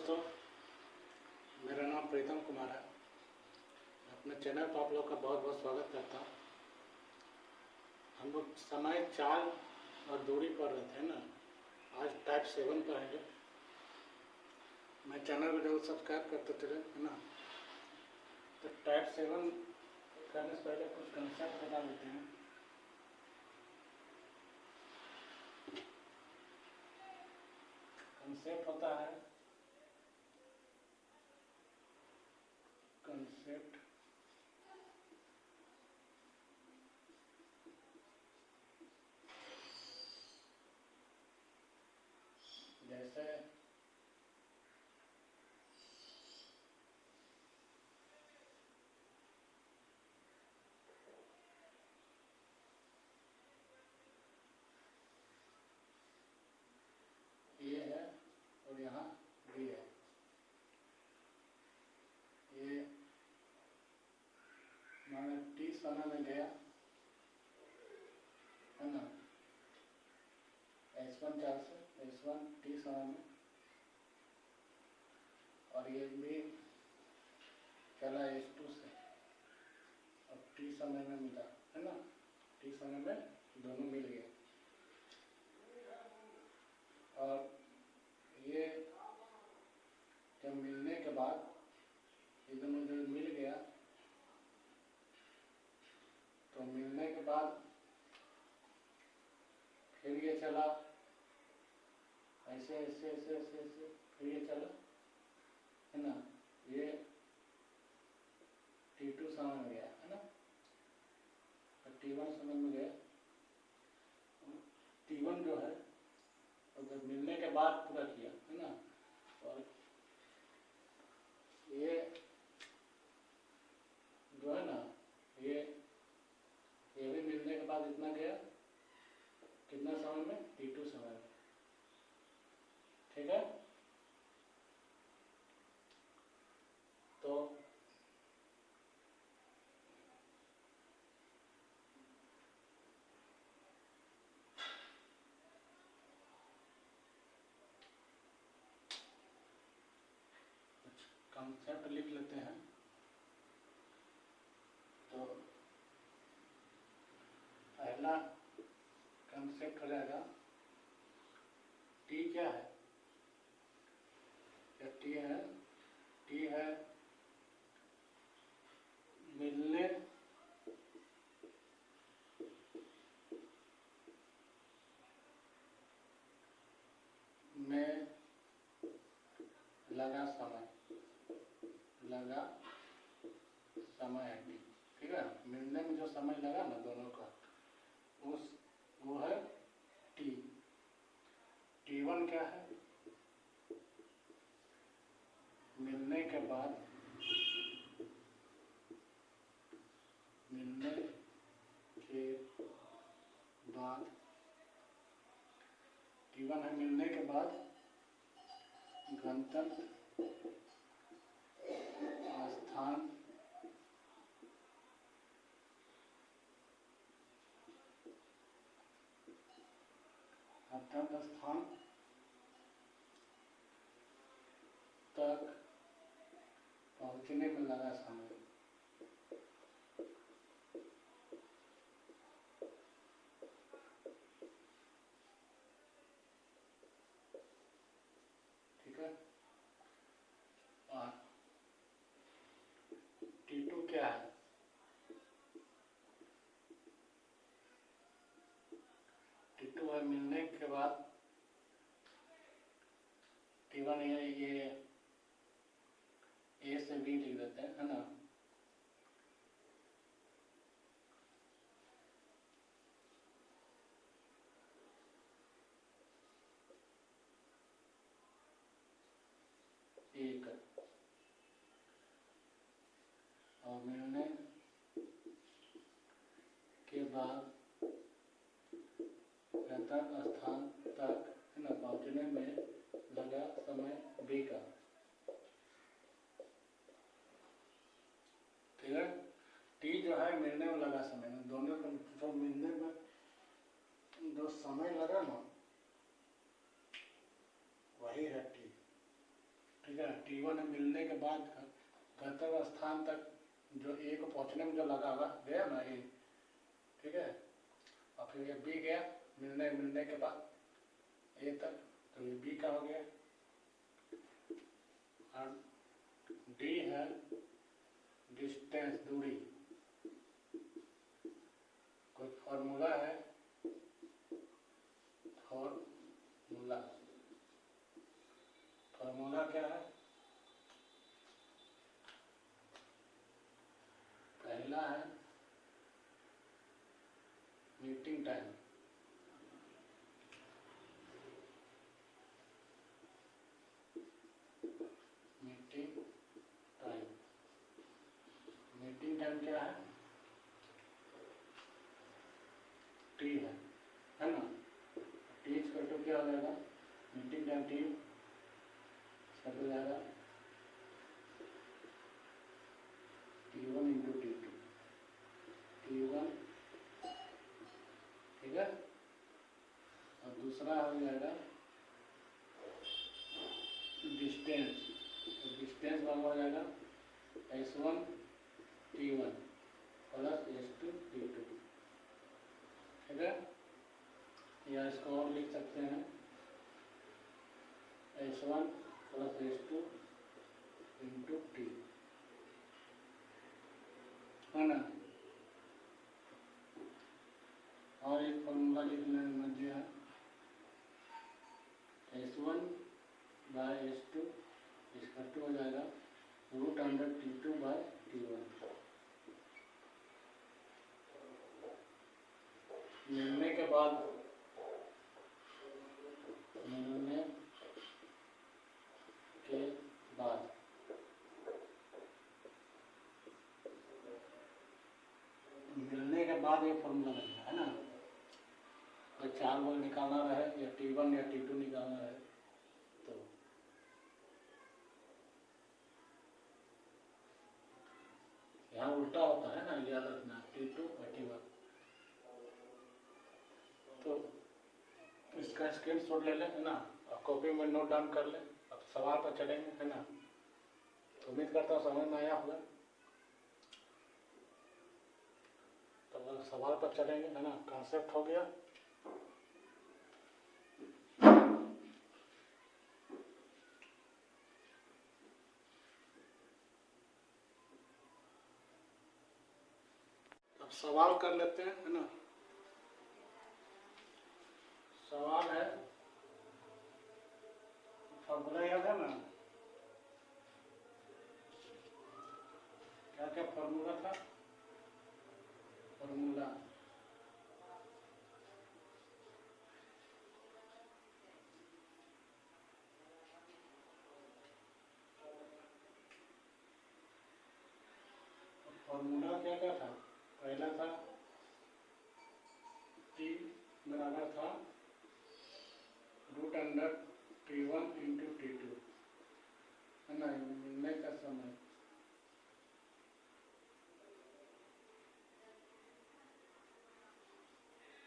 दोस्तों, मेरा नाम प्रीतम कुमार है। अपने चैनल पर आप लोग का बहुत बहुत स्वागत करता हूँ। हम लोग समय, चाल और दूरी पर रहते हैं ना। आज टाइप 7 पर है। मैं चैनल को जरूर सब्सक्राइब करते चले, है ना। तो टाइप 7 करने से पहले कुछ कंसेप्ट बता देते हैं। कंसेप्ट होता है कंसेप्ट जैसे ये है और यहाँ भी है। ये माने टी समय में गया, है ना, S1 चाल से S1 टी समय में, और ये भी चला S2 से और टी समय में मिला, है ना। टी समय में दोनों मिल गए और ये जब मिलने के बाद ये दोनों जब मिल गया तो मिलने के बाद फिर ये चला ऐसे ऐसे ऐसे ऐसे ऐसे, फिर ये चला, है ना। ये T2 समय में गया, है ना, और T1 समय में गया। T1 जो है अगर मिलने के बाद पूरा किया, है ना, और ये जो है ना, ये भी मिलने के बाद इतना गया, कितना समय में, T2 समय में, ठीक है। तो कंसेप्ट लिख लेते हैं। तो पहला कंसेप्ट हो जाएगा, टी क्या है, या टी है मिलने में लगा समय है टी, ठीक है। मिलने में जो समय लगा ना दोनों का, वो है टी। T1 क्या है, मिलने के बाद T1 है मिलने के बाद गंतव्य स्थान तक पहुंचने में लगा समय, ठीक है। और T2 क्या है, T2 है मिलने के बाद T1 ये A से B लिख देते हैं, है ना। एक और मिलने के बाद गंतव्य स्थान तक, है ना, पहुंचने में लगा समय B का, ठीक है। टी जो है मिलने में लगा समय, दोनों को जो मिलने में जो समय लगा ना वही है टी, ठीक है। है। T1 मिलने के बाद गंतव्य स्थान तक जो ए को पहुंचने में जो लगा हुआ गया ना ए, ठीक है, और फिर ये बी गया मिलने के बाद ए तक, तो ये बी का हो गया। और डी है डिस्टेंस, दूरी। कोई फॉर्मूला है, फॉर्मूला क्या है? पहला है मीटिंग टाइम, मीटिंग टाइम क्या है? टी है ना। टी इक्वल टू क्या हो जाएगा? मीटिंग टाइम टी हो जाएगा T1 इंटू T2, T1, ठीक है। और दूसरा हो जाएगा डिस्टेंस, तो डिस्टेंस बराबर हो जाएगा S1 T1 plus S2 T2, ठीक है। या इसको और लिख सकते हैं S1 plus S2 into T, है ना। और एक फॉर्मूला लिखने में मजे है, S1 बाय S2 इसका 2 हो जाएगा √T2 बाय T1। मिलने के बाद ये फॉर्मूला लगेगा, है ना। कोई 4 वोल्ट निकालना रहे या T1 या T2 निकालना रहे तो यहाँ उल्टा होता है ना, याद रखना, T2 और T1। तो इसका स्क्रीनशॉट ले लें, है ना, और कॉपी में नोट डाउन कर लें। अब सवाल पर चलेंगे, है ना। तो उम्मीद करता हूँ समझ में आया होगा। तो सवाल पर चलेंगे, है ना। कॉन्सेप्ट हो गया। अब सवाल कर लेते हैं, है ना। सवाल है, फॉर्मूला याद है ना, क्या क्या फॉर्मूला था? फॉर्मूला क्या क्या था? पहला था T बराबर था √T1 इंटू T2, है ना। मिलने का समय,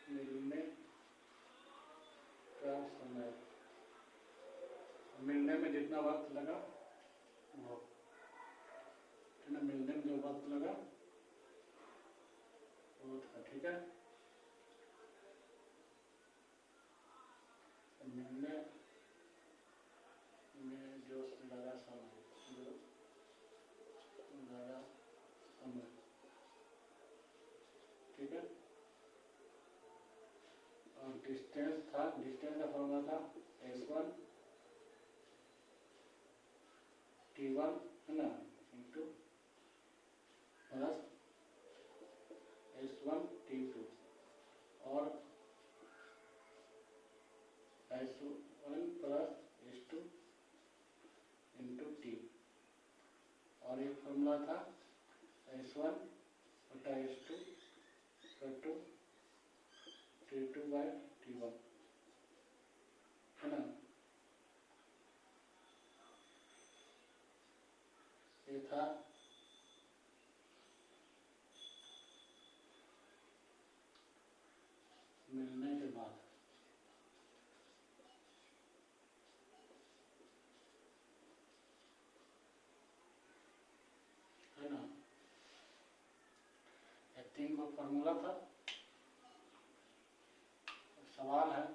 मिलने का समय, मिलने में जितना वक्त लगा वो, है ना। मिलने में जो वक्त लगा वो था, ठीक है। मिलने में जो लगा समय, ठीक है। और डिस्टेंस था, डिस्टेंस का फॉर्मूला था S1 T1, है ना, इंटू प्लस S1 T2 और S1 plus S2 into T। और एक फॉर्मूला था S1 बटा S2 into T2 bye T1, है ना। ये था मिलने के बाद। 3 को फॉर्मूला था। सवाल है,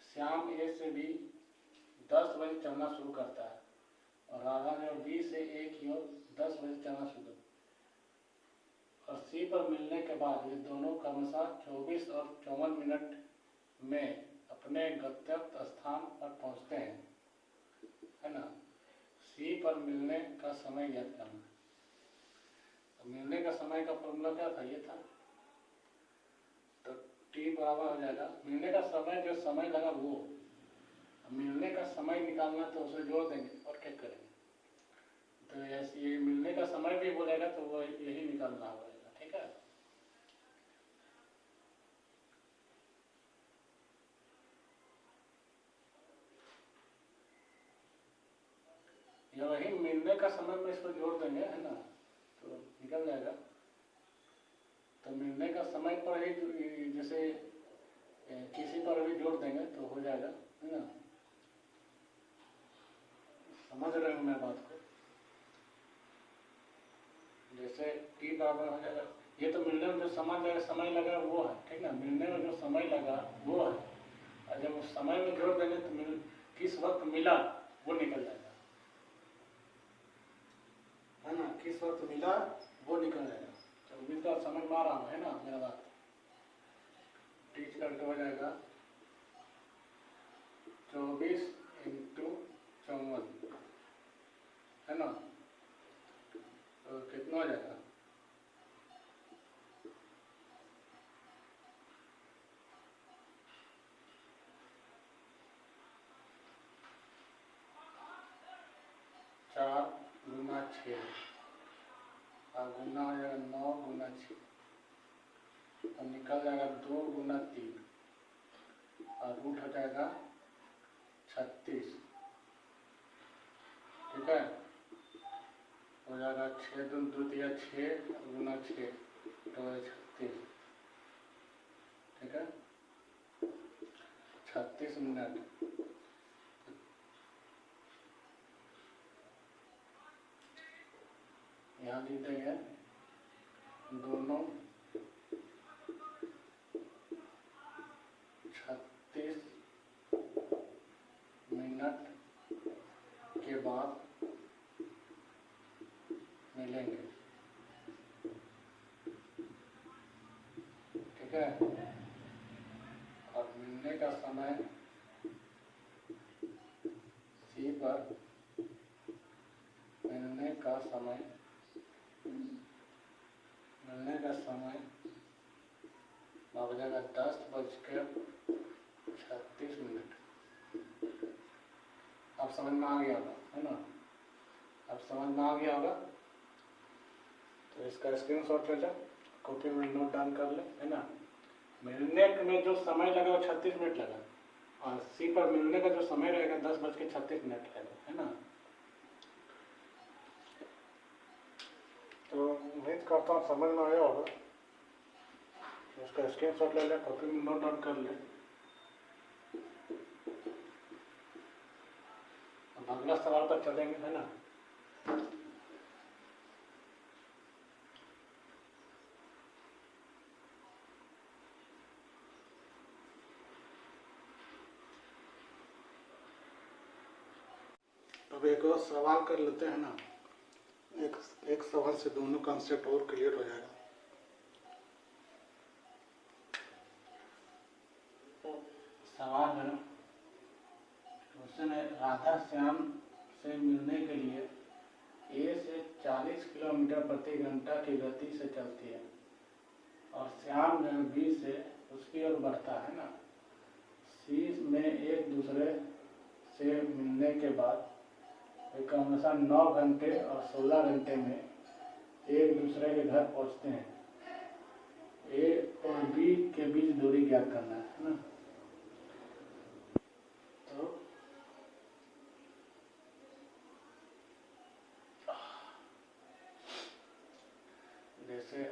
श्याम ए से बी 10 बजे चलना शुरू करता है और राधा जो बी से ए की ओर 10 बजे चलना शुरू करता है और सी पर मिलने के बाद ये दोनों क्रमशः 24 और 54 मिनट में अपने गंतव्य स्थान पर पहुंचते हैं, है ना। सी पर मिलने का समय ज्ञात करना। तो मिलने का समय का फॉर्मूला क्या था, ये था। तो टी बराबर हो जाएगा मिलने का समय, जो समय लगा वो, मिलने का समय निकालना तो उसे जोड़ देंगे और क्या करेंगे। तो ऐसे ये मिलने का समय भी बोलेगा तो वो यही निकालना होगा, ठीक है। ये वही मिलने का समय में इसको जोड़ देंगे, है ना, तो निकल जाएगा। तो मिलने का समय पर ही जैसे किसी पर भी जोड़ देंगे तो हो जाएगा, है ना। समझ रहे हो मैं बात को। जैसे टी बराबर हो जाएगा, ये तो मिलने में जो समय लगा वो है, ठीक ना। मिलने में जो समय लगा वो है, और जब उस समय में जोड़ देंगे तो किस वक्त मिला वो निकल जाएगा, है ना। किस वक्त मिला वो निकल जाएगा। तो उम्मीद तो समझ में आ रहा है ना मेरा बात। टीच करके हो जाएगा 24 × 54, है ना। तो कितना हो जाएगा, चार गुना 6 और गुना हो जाएगा 9 गुना 6 और निकल जाएगा 2 गुना 3 और रूट हो जाएगा 36, ठीक है। हो जाएगा 6 दूनी 6 गुना 6 तो 36, ठीक है। 36 मिनट। यहाँ लिख देंगे दोनों 36 मिनट के बाद मिलेंगे, ठीक है। और मिलने का समय सी पर मिलने का समय हो जाएगा 10:36। अब समझ में आ गया होगा, है ना। अब समझ में आ गया होगा तो इसका स्क्रीनशॉट ले लो, कॉपी में नोट डाउन कर ले, है ना। मिलने में जो समय लगा वो 36 मिनट लगा और सी पर मिलने का जो समय रहेगा 10:36 रहेगा, है ना। तो उम्मीद करता हूँ समझ में आया होगा। उसका स्क्रीनशॉट ले ले, कॉपी में नोट डाउन कर ले। अब अगला सवाल पर चलेंगे, है ना। अब एक और सवाल कर लेते हैं ना। एक सवाल से दोनों कॉन्सेप्ट और क्लियर हो जाएगा। तो सवाल है, उसने राधा श्याम से मिलने के लिए ए से 40 किलोमीटर प्रति घंटा की गति से चलती है और श्याम जो बी से उसकी ओर बढ़ता है ना। सी में एक दूसरे से मिलने के बाद क्रमशः 9 घंटे और 16 घंटे में एक दूसरे के घर पहुंचते हैं। ए और बी के बीच दूरी ज्ञात करना है ना। तो जैसे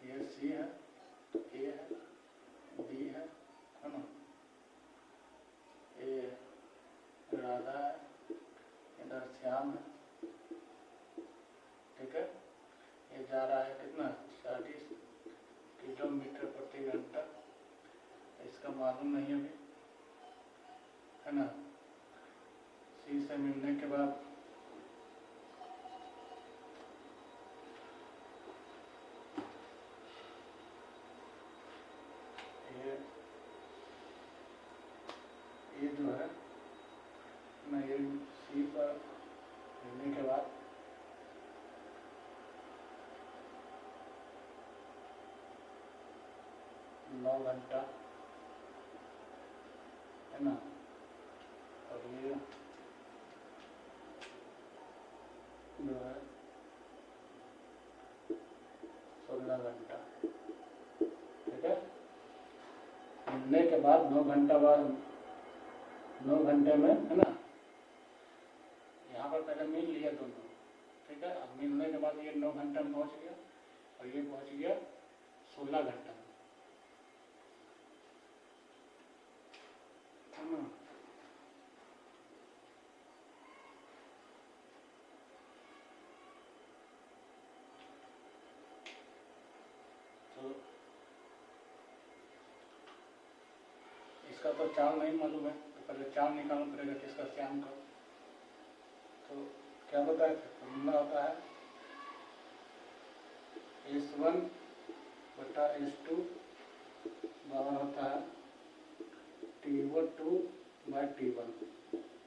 ये सी है, ए है, बी है ना। ए राधा है, इधर श्याम है, ठीक है। जा रहा है कितना 40 किलोमीटर प्रति घंटा। इसका मालूम नहीं अभी, है ना। सी से मिलने के बाद ये जो है ना, ये सी पर मिलने के बाद नौ घंटा, है ना। और ये जो है 16 घंटा, ठीक है। मिलने के बाद 9 घंटा बाद, 9 घंटे में, है ना। यहाँ पर पहले मिल लिया दोनों, ठीक है। अब मिलने के बाद ये 9 घंटा में पहुँच गया और ये पहुँच गया 16 घंटा में, है ना। तो इसका तो चाल नहीं मालूम है, तो पहले चाल निकालना पड़ेगा किसका, श्याम का। तो क्या होता है, फॉर्मूला होता है S1 बटा S2 बराबर होता है T2 बाई T1,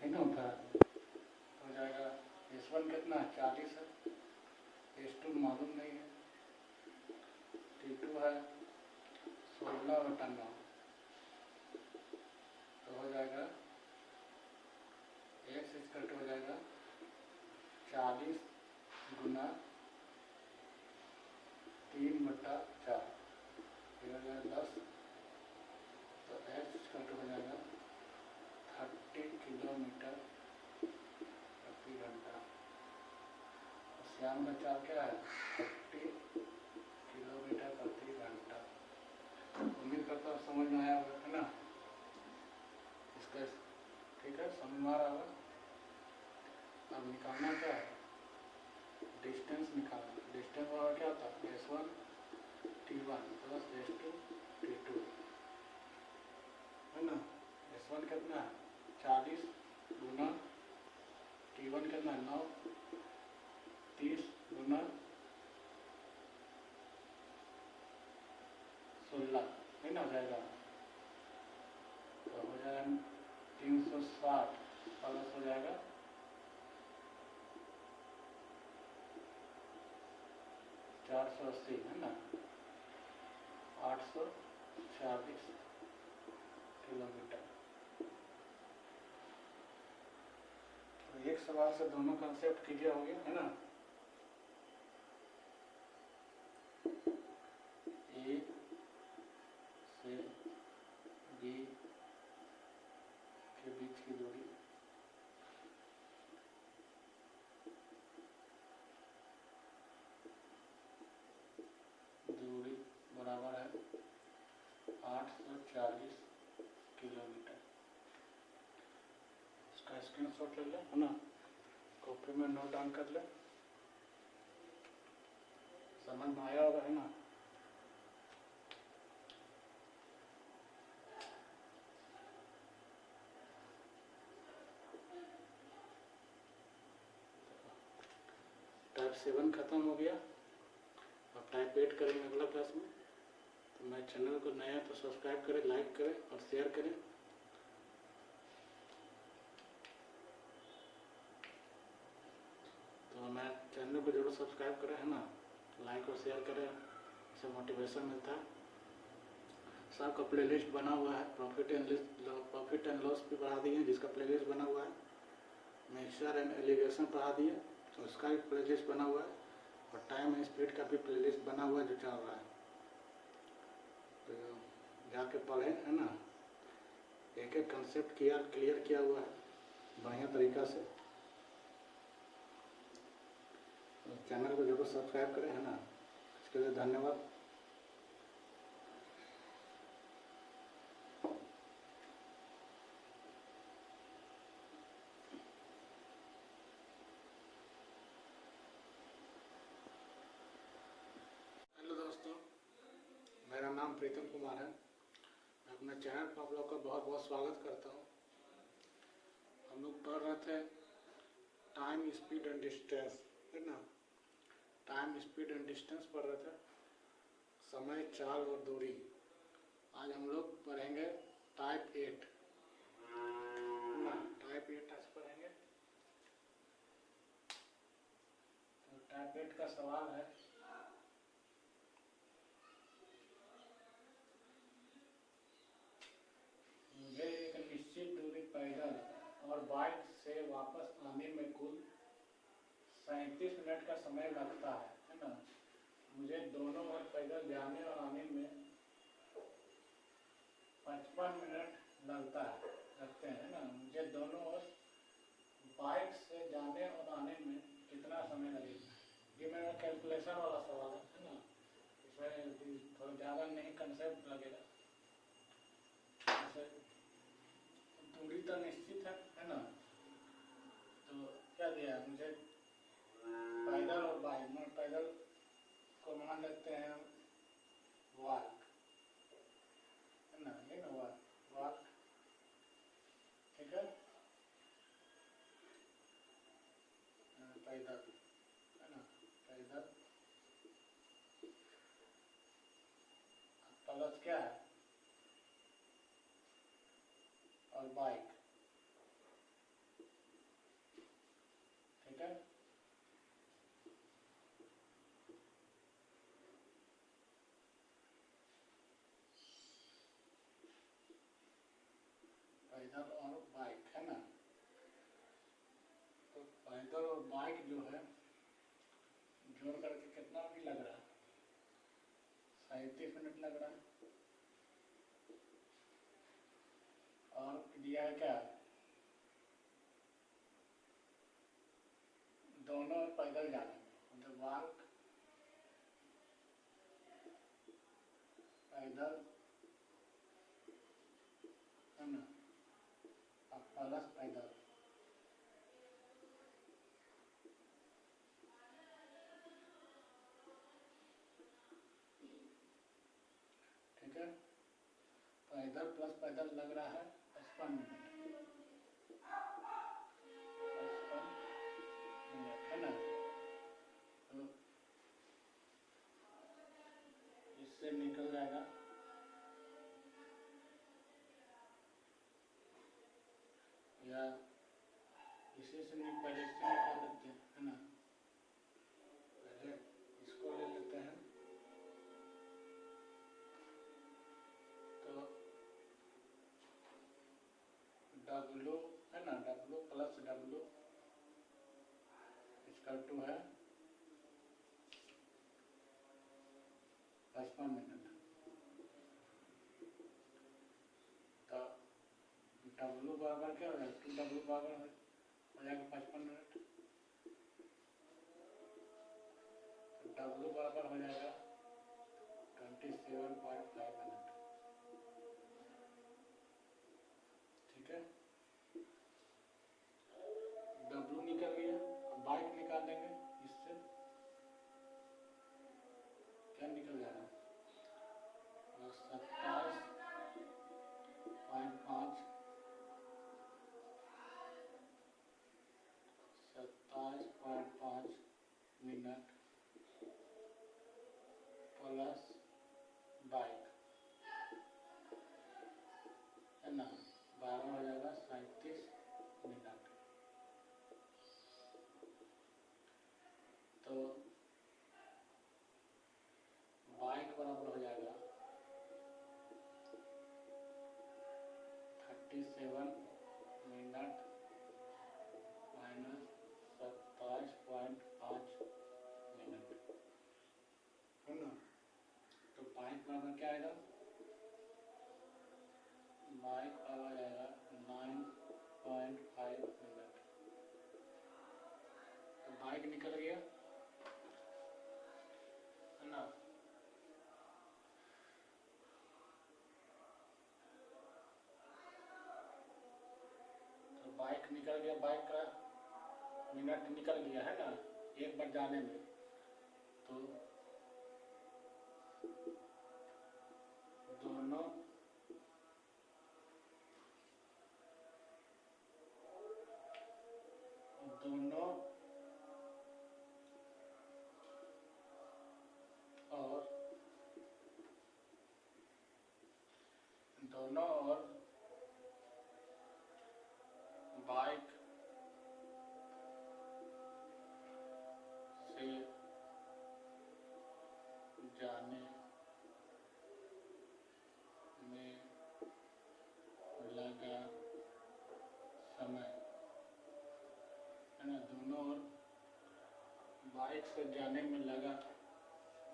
है ना। होता है हो जाएगा S1 कितना है 40 है, S2 मालूम नहीं है, T2 है 16 बटा 9, तो हो जाएगा x इक्वल टू हो जाएगा 40 गुना 3 बटा 4, ये हो जाएगा 10, तो x इक्वल टू हो जाएगा 30 किलोमीटर प्रति घंटा। श्याम का चाल क्या है 30 किलोमीटर प्रति घंटा। उम्मीद करता हूँ समझ में आया होगा, है ना। इसका ठीक है, समझ में आ रहा होगा। अब निकालना क्या है, डिस्टेंस निकालना। डिस्टेंस वाला क्या होता है S1 T1 plus S2 T2, है ना। S1 कितना है 40 गुना T1 कितना है 9, 30 गुना 16, है ना, जाएगा। तो हो जाएगा 360 प्लस हो जाएगा 480, है ना, 840 किलोमीटर। तो एक सवाल से दोनों कंसेप्ट क्लियर हो गया, है ना। ए से बी के बीच की दूरी बराबर है 840 किलोमीटर। इसका स्क्रीनशॉट ले ले, है ना, कॉपी में नोट डाउन कर ले। समझ में आया होगा, है ना। टाइप 7 खत्म हो गया, अब टाइप 8 करेंगे अगला क्लास में। तो मैं चैनल को नया तो सब्सक्राइब करें, लाइक करें और शेयर करें। तो मैं चैनल को जरूर सब्सक्राइब करें, है ना, लाइक और शेयर करें, इससे मोटिवेशन मिलता है। सबका प्लेलिस्ट बना हुआ है, प्रॉफिट एंड लॉस भी बढ़ा दिए, जिसका प्लेलिस्ट बना हुआ है। मिक्सचर एंड एलिगेशन पढ़ा दिए, तो उसका भी प्लेलिस्ट बना हुआ है। और टाइम एंड स्पीड का भी प्लेलिस्ट बना हुआ है जो चल रहा है, तो जाके पढ़ें, है ना। एक एक कंसेप्ट क्लियर किया हुआ है बढ़िया तरीका से। तो चैनल को जरूर सब्सक्राइब करें, है ना। इसके लिए धन्यवाद। प्रीतम कुमार है। मैं अपने चैनल पर आप लोग का बहुत बहुत स्वागत करता हूँ। हम लोग पढ़ रहे थे टाइम, स्पीड एंड डिस्टेंस, है ना। टाइम, स्पीड एंड डिस्टेंस पढ़ रहे थे, समय, चाल और दूरी। आज हम लोग पढ़ेंगे टाइप 8, ना। टाइप 8 आज पढ़ेंगे। तो टाइप 8 का सवाल है, मुझे एक निश्चित दूरी पैदल और बाइक से वापस आने में कुल 37 मिनट का समय लगता है ना। मुझे दोनों ओर पैदल जाने और आने में 55 मिनट लगते हैं ना। मुझे दोनों ओर बाइक से जाने और आने में कितना समय लगेगा। ये मेरा कैलकुलेशन वाला सवाल है ना। इसमें थोड़ा ज़्यादा नहीं कंसेप्ट लगेगा। दूरी तो निश्चित है ना। तो क्या दिया मुझे, पैदल और बाइक में, पैदल को मान लेते हैं वॉक, है ना, ये ना वॉक, ठीक है। पैदल, है ना, पैदल प्लस क्या है, और बाइक, ठीक है। पैदल और बाइक, है ना। तो पैदल और बाइक जो है जोड़ करके कितना भी लग रहा है, 37 मिनट लग रहा है। और दिया है क्या, दोनों पैदल जाने में, मतलब वॉक, पैदल, है ना, और प्लस पैदल, ठीक है। पैदल प्लस पैदल लग रहा है 55 मिनट, 55 मिनट, है ना। तो इससे निकल जाएगा, या इसी से पहले इससे निकाल देते हैं, है ना। पहले इसको ले लेते हैं। तो W, है ना, W प्लस W इसका 2 है 55 मिनट। तो W बराबर क्या हो जाएगा, 2W बराबर हो जाएगा 55 मिनट। तो W बराबर हो जाएगा 27.5 मिनट, ठीक है। W निकल गया, अब बाइक निकाल देंगे। इससे क्या निकल जाएगा, 27.5 27.5 मिनट प्लस बाइक, है ना, 12 हो जाएगा 37 मिनट। तो बाइक बराबर हो जाएगा 37 मिनट माइनस 27.5 मिनट, है ना। तो बाइक बराबर क्या आएगा, बाइक बराबर आएगा 9.5 मिनट। तो बाइक निकल गया, है ना। तो बाइक निकल गया, बाइक का मिनट निकल गया, है ना, एक बार जाने में। तो दोनों दोनों और बाइक से जाने में लगा समय, है ना। दोनों ओर बाइक से जाने में लगा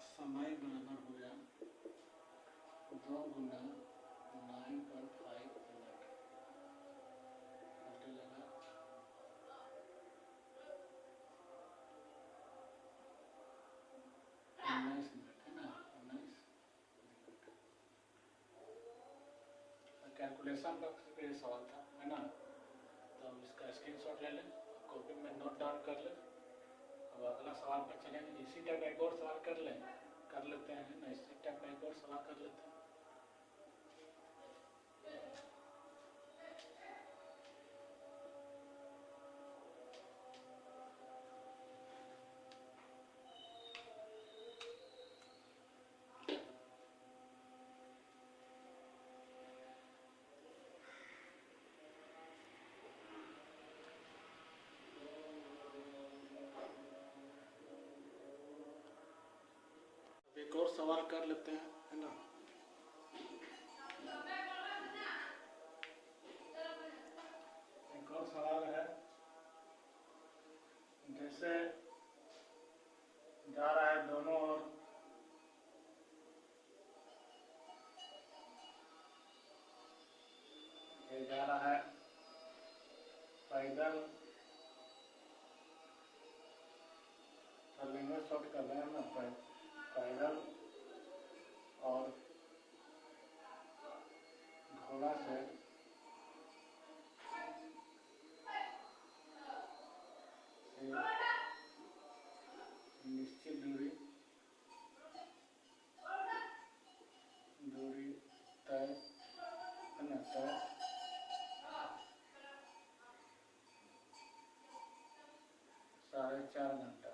समय बराबर हो गया 2 गुना 9.5 मिनट घंटे लगा 19 मिनट, है ना। 19 कैलकुलेशन का ये सवाल था, है ना। तो अब इसका स्क्रीनशॉट ले लें, कॉपी में नोट डाउन कर लें। अब अगला सवाल पर चलेंगे। इसी टाइप एक और सवाल कर लेते हैं ना। इसी टाइप का एक और सवाल कर लेते हैं। एक और सवाल कर लेते हैं, है ना। एक और सवाल है, जैसे जा रहा है दोनों ओर ये जा रहा है पैदल, चलेंगे शॉर्ट कर रहे हैं ना, पैदल और घोड़ा से निश्चित दूरी तय, है ना, तय 4.5 घंटा,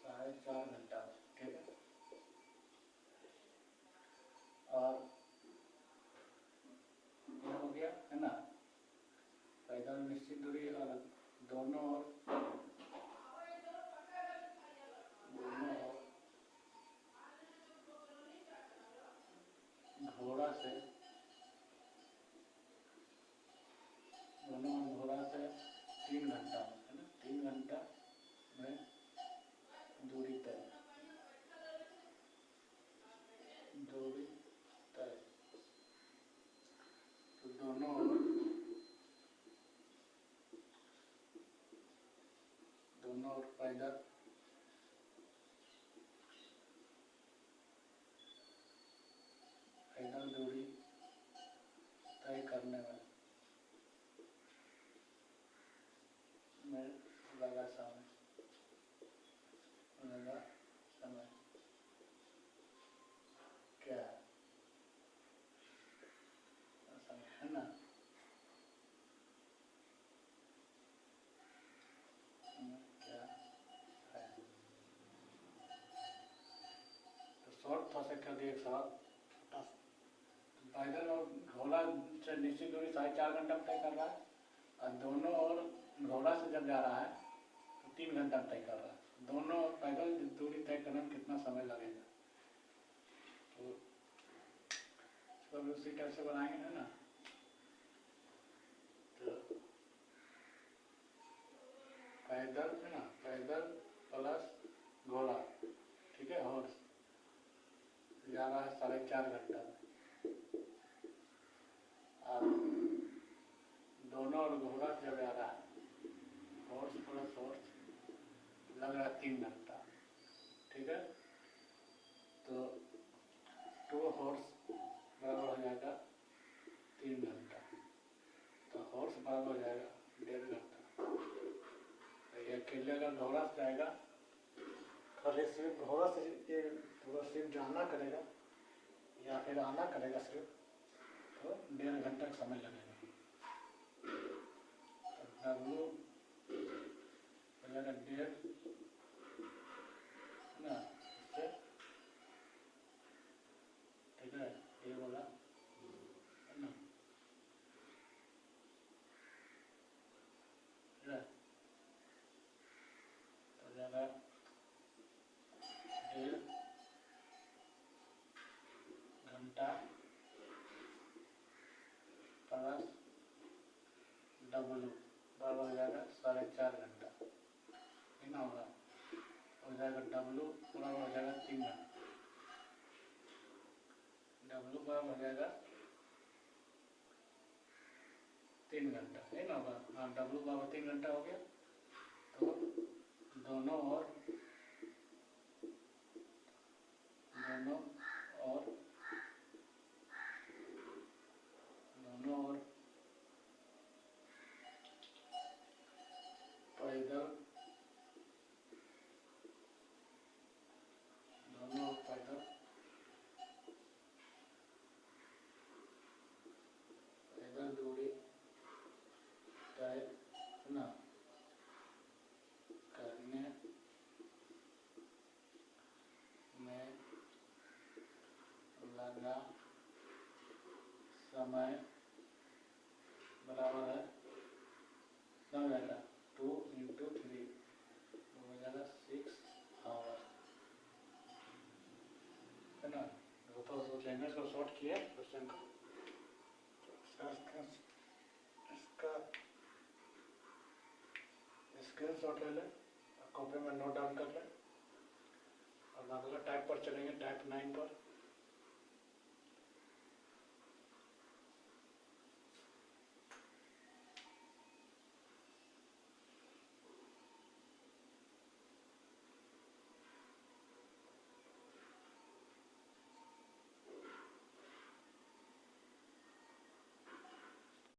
4.5 घंटा, ठीक है। और ये हो गया, है ना, पैदल निश्चित दूरी और दोनों ओर घोड़ा से 3 घंटा, है ना, 3 घंटा में दूरी तय, तो दोनों ओर पैदल दूरी तय करने में लगा समय क्या है, है ना। क्या है, तो शॉर्ट था से कर दिए एक सवाल छोटा सा। पैदल और घोड़ा से निश्चित दूरी 4.5 घंटा तय कर रहा है, और दोनों ओर घोड़ा से जब जा रहा है तो 3 घंटा तय कर रहा है। दोनों पैदल दूरी तय करने में कितना समय लगेगा, तो इसको भी उसी टाइप से बनाएंगे, है ना। तो पैदल, है ना, पैदल प्लस घोड़ा, ठीक है, हॉर्स जा रहा है 4.5 घंटा में, और दोनों और घोड़ा जब जा रहा है हॉर्स प्लस हॉर्स लग रहा है 3 घंटा, ठीक है। तो 2 हॉर्स बराबर हो जाएगा 3 घंटा, तो हॉर्स बराबर हो जाएगा 1.5 घंटा। ये अकेले अगर घोड़ा से जाएगा खाली सिर्फ होगा, सिर्फ ये पूरा सिर्फ जाना करेगा या फिर आना करेगा सिर्फ, तो 1.5 घंटा का समय लगेगा। W हो जाएगा 1.5 ना, इससे ठीक है, ये बोला है ना, ठीक है, तो जाएगा 1.5 घंटा प्लस W बराबर हो जाएगा 4.5 घंटा, कितना होगा, हो जाएगा W बराबर हो जाएगा 3 घंटा, W बराबर हो जाएगा 3 घंटा, नहीं ना होगा, हाँ W बराबर 3 घंटा हो गया। तो दोनों और पैदल दूरी तय न करने में लगा समय बराबर है, समझ आएगा 2 × 3 हो जाएगा 6 आवर, है ना। तो लेने को शॉर्ट किया क्वेश्चन को, इसका स्क्रीनशॉट ले लें, कॉपी में नोट डाउन कर लें, और अगला टाइप पर चलेंगे, टाइप 9 पर।